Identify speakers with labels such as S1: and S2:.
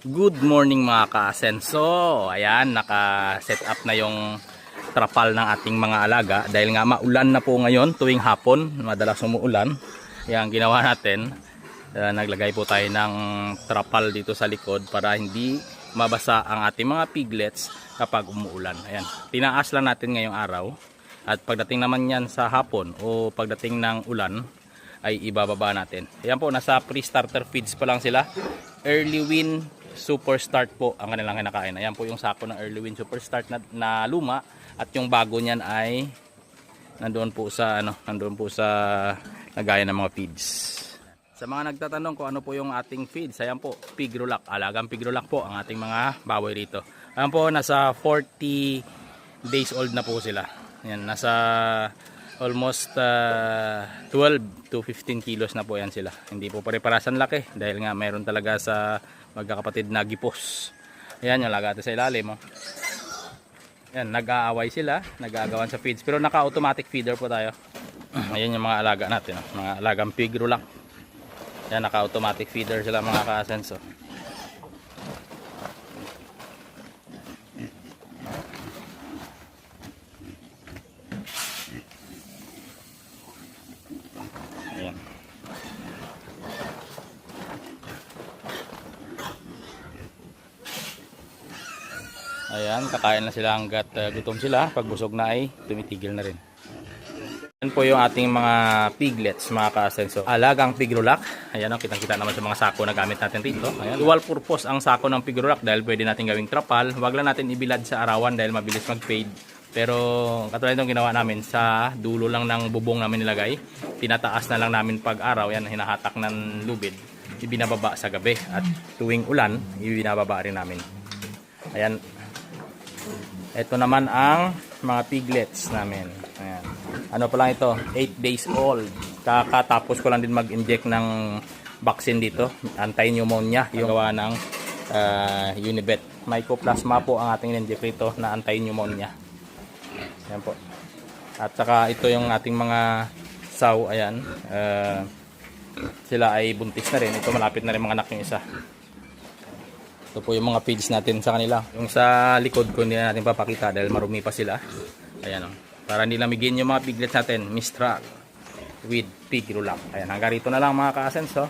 S1: Good morning mga ka-asenso. Ayan, naka-set up na yung trapal ng ating mga alaga dahil nga maulan na po ngayon tuwing hapon, madalas umuulan. Ayan, ginawa natin, naglagay po tayo ng trapal dito sa likod para hindi mabasa ang ating mga piglets kapag umuulan. Ayan, tinaas lang natin ngayong araw at pagdating naman yan sa hapon o pagdating ng ulan ay ibababa natin. Ayan po, nasa pre-starter feeds pa lang sila. Early Win Super Start po ang kanilang kinakain. Ayan po yung sako ng Early Win Super Start na luma at yung bago niyan ay nandoon po sa lagayan ng mga feeds. Sa mga nagtatanong kung ano po yung ating feeds, ayan po, Pigrulac. Alagang Pigrulac po ang ating mga baboy rito. Ayan po, nasa 40 days old na po sila. Ayan, nasa almost 12 to 15 kilos na po yan sila. Hindi po pare-parasan laki dahil nga mayroon talaga sa magkakapatid na gipos. Ayan yung lagate sa ilalim. Oh. Ayan, nag-aaway sila, nag-aagawan sa feeds. Pero naka-automatic feeder po tayo. Ayan yung mga alaga natin. Oh. Mga alagang Pigrulac. Ayan, naka-automatic feeder sila mga ka-asenso. Ayan. Ayan, kakain na sila hanggat gutom sila. Pag busog na ay tumitigil na rin. Ayan po yung ating mga piglets, mga ka-asenso. Alagang Pigrulac. Ayan, kitang-kita naman sa mga sako na gamit natin rito. Ayan. Dual purpose ang sako ng Pigrulac dahil pwede natin gawing trapal. Huwag lang natin ibilad sa arawan dahil mabilis mag-fade. Pero katulad itong ginawa namin, sa dulo lang ng bubong namin nilagay. Tinataas na lang namin pag araw. Yan, hinahatak ng lubid. Ibinababa sa gabi. At tuwing ulan, ibinababa rin namin. Ayan. Ito naman ang mga piglets namin. Ayan. Ano pa lang ito? 8 days old. Kakatapos ko lang din mag-inject ng vaccine dito. Anti-pneumonia. Yung gawa ng Unibet. Mycoplasma po ang ating in-inject rito na anti-pneumonia. Ayan po. At saka ito yung ating mga saw. Ayan. Sila ay buntis na rin. Ito malapit na rin mga anak yung isa. Ito po yung mga feeds natin sa kanila. Yung sa likod ko hindi na natin papakita dahil marumi pa sila. Ayan o. Para hindi lamigin yung mga piglets natin. Mistral with Pigrulac. Ayan, hanggang rito na lang mga ka-asenso.